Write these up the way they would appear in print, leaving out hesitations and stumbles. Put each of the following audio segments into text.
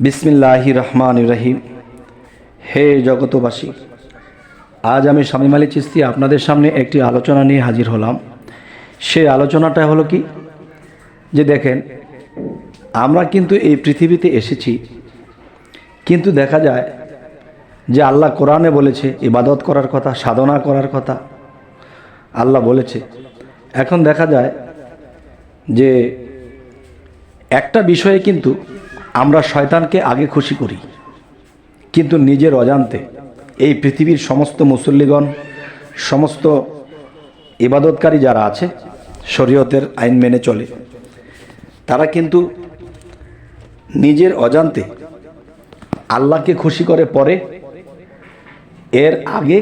বিসমিল্লাহির রহমানির রহিম। হে জগতবাসী, আজ আমি শামীম আলী চিশতি আপনাদের সামনে একটি আলোচনা নিয়ে হাজির হলাম। সেই আলোচনাটা হলো কি, যে দেখেন, আমরা কিন্তু এই পৃথিবীতে এসেছি, কিন্তু দেখা যায় যে আল্লাহ কোরআনে বলেছে ইবাদত করার কথা, সাধনা করার কথা আল্লাহ বলেছে। এখন দেখা যায় যে একটা বিষয়ে কিন্তু আমরা শয়তানকে আগে খুশি করি, কিন্তু নিজের অজান্তে এই পৃথিবীর সমস্ত মুসল্লিগণ, সমস্ত ইবাদতকারী যারা আছে, শরীয়তের আইন মেনে চলে, তারা কিন্তু নিজের অজান্তে আল্লাহকে খুশি করে পরে, এর আগে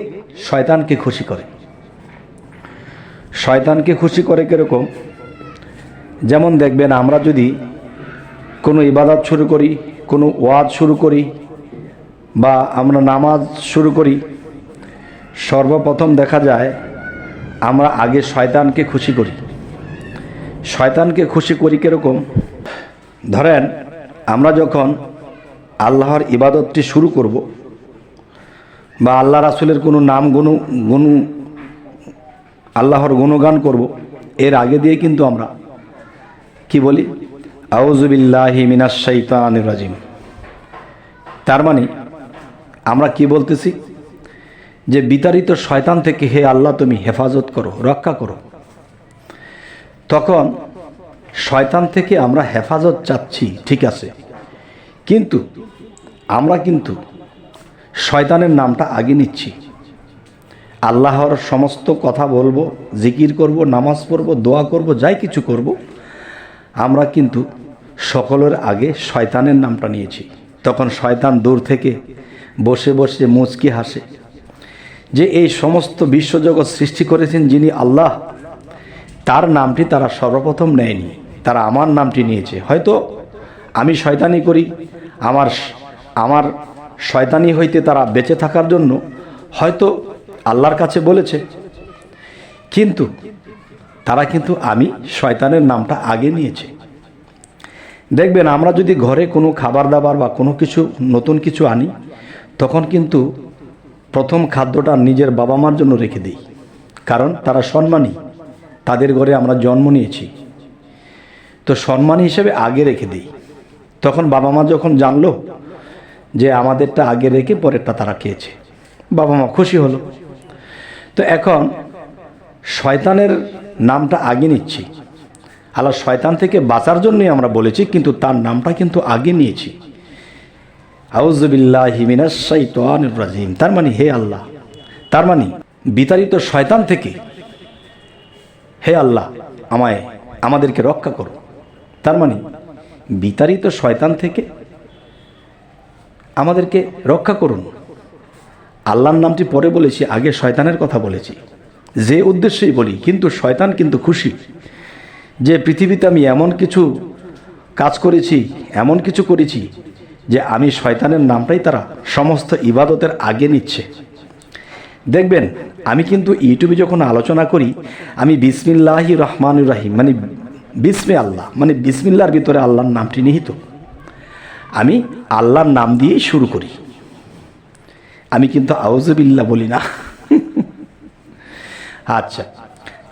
শয়তানকে খুশি করে। শয়তানকে খুশি করে কীরকম? যেমন দেখবেন, আমরা যদি কোনো ইবাদত শুরু করি, কোনো ওয়াজ শুরু করি, বা আমরা নামাজ শুরু করি, সর্বপ্রথম দেখা যায় আমরা আগে শয়তানকে খুশি করি। শয়তানকে খুশি করি কীরকম? ধরেন, আমরা যখন আল্লাহর ইবাদতটি শুরু করব, বা আল্লাহ রাসূলের কোনো নাম আল্লাহর গুণগান করব, এর আগে দিয়ে কিন্তু আমরা কি বলি? আউযু বিল্লাহি মিনাশ শাইতানির রাজিম। তার মানে আমরা কি বলতেছি? যে বিতাড়িত শয়তান থেকে হে আল্লাহ তুমি হেফাজত করো, রক্ষা করো। তখন শয়তান থেকে আমরা হেফাজত চাচ্ছি, ঠিক আছে, কিন্তু আমরা কিন্তু শয়তানের নামটা আগে নিচ্ছি। আল্লাহর সমস্ত কথা বলবো, জিকির করব, নামাজ পড়ব, দোয়া করব, যাই কিছু করব, আমরা কিন্তু সকলের আগে শয়তানের নামটা নিয়েছি। তখন শয়তান দূর থেকে বসে বসে মুচকি হাসে যে এই সমস্ত বিশ্বজগৎ সৃষ্টি করেছেন যিনি আল্লাহ, তার নামটি তারা সর্বপ্রথম নেয়নি, তারা আমার নামটি নিয়েছে। হয়তো আমি শয়তানি করি, আমার শয়তানি হইতে তারা বেঁচে থাকার জন্য হয়তো আল্লাহর কাছে বলেছে, কিন্তু তারা কিন্তু আমি শয়তানের নামটা আগে নিয়েছে। দেখবেন, আমরা যদি ঘরে কোনো খাবার দাবার বা কোনো কিছু নতুন কিছু আনি, তখন কিন্তু প্রথম খাদ্যটা নিজের বাবা মার জন্য রেখে দিই, কারণ তারা সম্মানী, তাদের ঘরে আমরা জন্ম নিয়েছি, তো সম্মানী হিসেবে আগে রেখে দিই। তখন বাবা মা যখন জানলো যে আমাদেরটা আগে রেখে পরেরটা তারা খেয়েছে, বাবা মা খুশি হলো। তো এখন শয়তানের নামটা আগে নিচ্ছি। আল্লাহ শয়তান থেকে বাঁচার জন্যই আমরা বলেছি, কিন্তু তার নামটা কিন্তু আগে নিয়েছি। আউযু বিল্লাহি মিনাশ শাইতানির রাজিম। তার মানে হে আল্লাহ, তার মানে বিতাড়িত শয়তান থেকে হে আল্লাহ আমাদেরকে রক্ষা করো। তার মানে বিতাড়িত শয়তান থেকে আমাদেরকে রক্ষা করুন। আল্লাহর নামটি পরে বলেছি, আগে শয়তানের কথা বলেছি, যে উদ্দেশ্যেই বলি। কিন্তু শয়তান কিন্তু খুশি যে পৃথিবীতে আমি এমন কিছু কাজ করেছি, এমন কিছু করেছি যে আমি শয়তানের নামটাই তারা সমস্ত ইবাদতের আগে নিচ্ছে। দেখবেন, আমি কিন্তু ইউটিউবে যখন আলোচনা করি, আমি বিসমিল্লাহির রহমানির রহিম মানে বিসমে আল্লাহ, মানে বিসমিল্লাহর ভিতরে আল্লাহর নামটি নিহিত, আমি আল্লাহর নাম দিয়েই শুরু করি। আমি কিন্তু আউযু বিল্লাহ বলি না। আচ্ছা,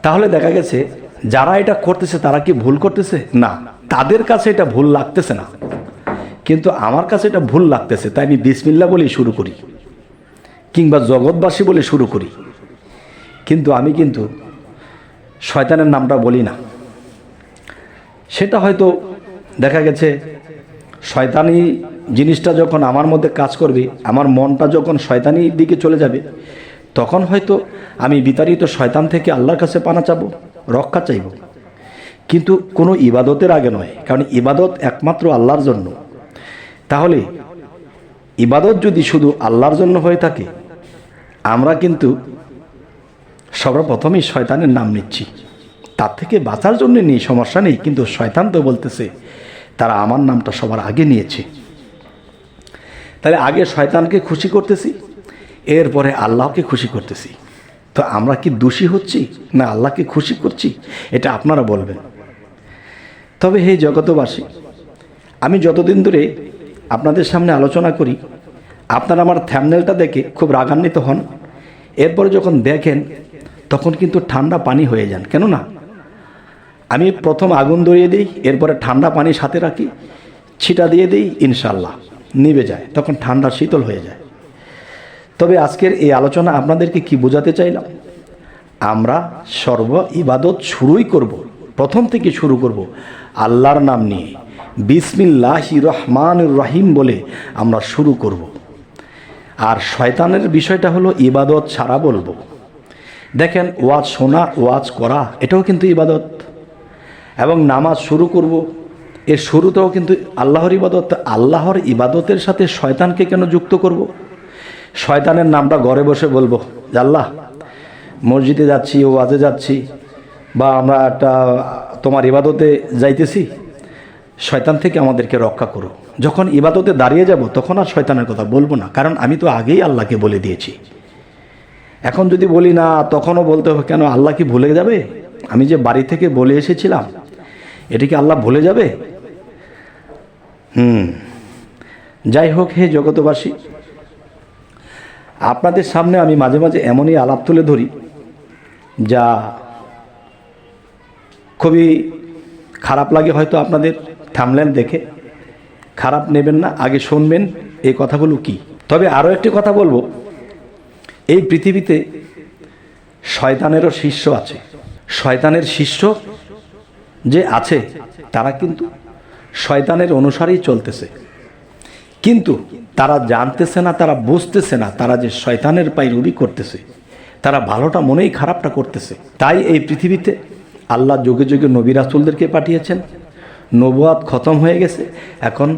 তাহলে দেখা গেছে যারা এটা করতেছে তারা কি ভুল করতেছে? না, তাদের কাছে এটা ভুল লাগতেছে না, কিন্তু আমার কাছে এটা ভুল লাগতেছে, তাই আমি বিসমিল্লাহ বলেই শুরু করি, কিংবা জগৎবাসী বলে শুরু করি, কিন্তু আমি কিন্তু শয়তানের নামটা বলি না। সেটা হয়তো দেখা গেছে শয়তানি জিনিসটা যখন আমার মধ্যে কাজ করবে, আমার মনটা যখন শয়তানির দিকে চলে যাবে, তখন হয়তো আমি বিতাড়িত শয়তান থেকে আল্লাহর কাছে পানা চাবো, রক্ষা চাইব, কিন্তু কোনো ইবাদতের আগে নয়, কারণ ইবাদত একমাত্র আল্লাহর জন্য। তাহলে ইবাদত যদি শুধু আল্লাহর জন্য হয়ে থাকে, আমরা কিন্তু সর্বপ্রথমেই শয়তানের নাম নিচ্ছি। তার থেকে বাঁচার জন্য নেই, সমস্যা নেই, কিন্তু শয়তান তো বলতেছে তারা আমার নামটা সবার আগে নিয়েছে। তাহলে আগে শয়তানকে খুশি করতেছি, এরপরে আল্লাহকে খুশি করতেছি। তো আমরা কি দোষী হচ্ছি না আল্লাহকে খুশি করছি? এটা আপনারা বলবেন। তবে হে জগতবাসী, আমি যতদিন ধরে আপনাদের সামনে আলোচনা করি, আপনারা আমার থ্যাম্বনেলটা দেখে খুব রাগান্বিত হন, এরপরে যখন দেখেন তখন কিন্তু ঠান্ডা পানি হয়ে যান। কেননা আমি প্রথম আগুন ধরিয়ে দিই, এরপরে ঠান্ডা পানি সাথে রাখি, ছিটা দিয়ে দিই, ইনশাল্লাহ নিভে যায়, তখন ঠান্ডা শীতল হয়ে যায়। তবে আজকের এই আলোচনা আপনাদেরকে কি বোঝাতে চাইলাম, আমরা সর্ব ইবাদত শুরুই করব, প্রথম থেকে শুরু করব আল্লাহর নাম নিয়ে, বিসমিল্লাহির রহমানির রহিম বলে আমরা শুরু করব। আর শয়তানের বিষয়টা হলো ইবাদত ছাড়া বলবো। দেখেন, ওয়াজ শোনা, ওয়াজ করা, এটাও কিন্তু ইবাদত। এবং নামাজ শুরু করব, এর শুরুতেও কিন্তু আল্লাহর ইবাদত। আল্লাহর ইবাদতের সাথে শয়তানকে কেন যুক্ত করব? শয়তানের নামটা ঘরে বসে বলবো যে আল্লাহ, মসজিদে যাচ্ছি, ওয়াজে যাচ্ছি, বা আমরা একটা তোমার ইবাদতে যাইতেছি, শয়তান থেকে আমাদেরকে রক্ষা করো। যখন ইবাদতে দাঁড়িয়ে যাব তখন আর শয়তানের কথা বলবো না, কারণ আমি তো আগেই আল্লাহকে বলে দিয়েছি। এখন যদি বলি না, তখনও বলতে হবে কেন? আল্লাহ কি ভুলে যাবে? আমি যে বাড়ি থেকে বলে এসেছিলাম, এটা কি আল্লাহ ভুলে যাবে? যাই হোক, হে জগতবাসী, আপনাদের সামনে আমি মাঝে মাঝে এমনই আলাপ তুলে ধরি যা খুবই খারাপ লাগে হয়তো আপনাদের। থাম্বনেল দেখে খারাপ নেবেন না, আগে শুনবেন এই কথাগুলো কি। তবে আরও একটি কথা বলবো, এই পৃথিবীতে শয়তানেরও শিষ্য আছে। শয়তানের শিষ্য যে আছে তারা কিন্তু শয়তানের অনুসারেই চলতেছে, কিন্তু তারা জানতেছে না, তারা বুঝতেছে না তারা যে শয়তানের পায়রবি করতেছে, তারা ভালোটা মনেই খারাপটা করতেছে। তাই এই পৃথিবীতে আল্লাহ যুগে যুগে নবী রাসূলদেরকে পাঠিয়েছেন, নবুয়াত খতম হয়ে গেছে, এখন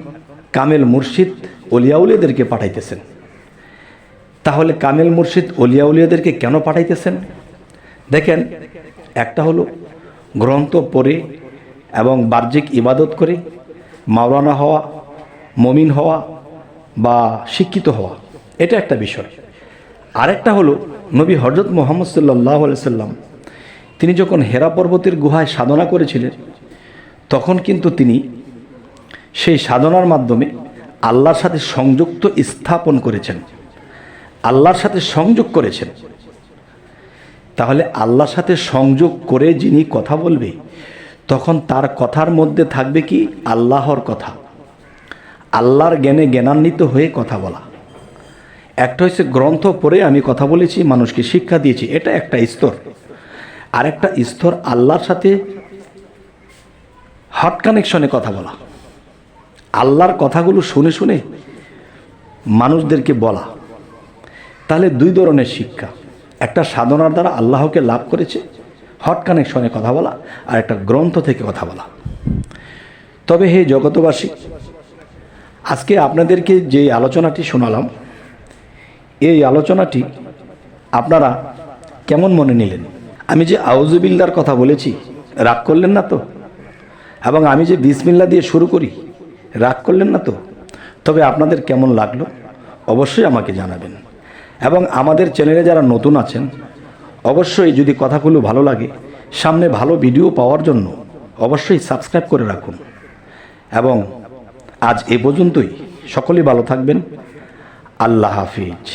কামেল মুর্শিদ অলিয়াউলিয়াদেরকে পাঠাইতেছেন। তাহলে কামেল মুর্শিদ অলিয়াউলিয়াদেরকে কেন পাঠাইতেছেন? দেখেন, একটা হলো গ্রন্থ পড়ে এবং বাহ্যিক ইবাদত করে মাওলানা হওয়া, মমিন হওয়া বা শিক্ষিত হওয়া, এটা একটা বিষয়। আরেকটা হলো নবী হযরত মুহাম্মদ সাল্লাল্লাহু আলাইহি সাল্লাম তিনি যখন হেরা পর্বতের গুহায় সাধনা করেছিলেন, তখন কিন্তু তিনি সেই সাধনার মাধ্যমে আল্লাহর সাথে সংযুক্ত স্থাপন করেছেন, আল্লাহর সাথে সংযোগ করেছেন। তাহলে আল্লাহর সাথে সংযোগ করে যিনি কথা বলবে, তখন তার কথার মধ্যে থাকবে কি? আল্লাহর কথা, আল্লাহর জ্ঞানে জ্ঞানান্বিত হয়ে কথা বলা। একটা হচ্ছে গ্রন্থ পড়ে আমি কথা বলেছি, মানুষকে শিক্ষা দিয়েছি, এটা একটা স্তর। আরেকটা স্তর আল্লাহর সাথে হট কানেকশনে কথা বলা, আল্লাহর কথাগুলো শুনে শুনে মানুষদেরকে বলা। তাহলে দুই ধরনের শিক্ষা, একটা সাধনার দ্বারা আল্লাহকে লাভ করেছে, হট কানেকশনে কথা বলা, আর একটা গ্রন্থ থেকে কথা বলা। তবে হে জগতবাসী, আজকে আপনাদেরকে যে আলোচনাটি শোনালাম, এই আলোচনাটি আপনারা কেমন মনে নিলেন? আমি যে আউযুবিল্লাহর কথা বলেছি, রাগ করলেন না তো? এবং আমি যে বিসমিল্লাহ দিয়ে শুরু করি, রাগ করলেন না তো? তবে আপনাদের কেমন লাগলো অবশ্যই আমাকে জানাবেন। এবং আমাদের চ্যানেলে যারা নতুন আছেন, অবশ্যই যদি কথাগুলো ভালো লাগে, সামনে ভালো ভিডিও পাওয়ার জন্য অবশ্যই সাবস্ক্রাইব করে রাখুন। এবং আজ এ পর্যন্তই, সকলেই ভালো থাকবেন। আল্লাহ হাফিজ।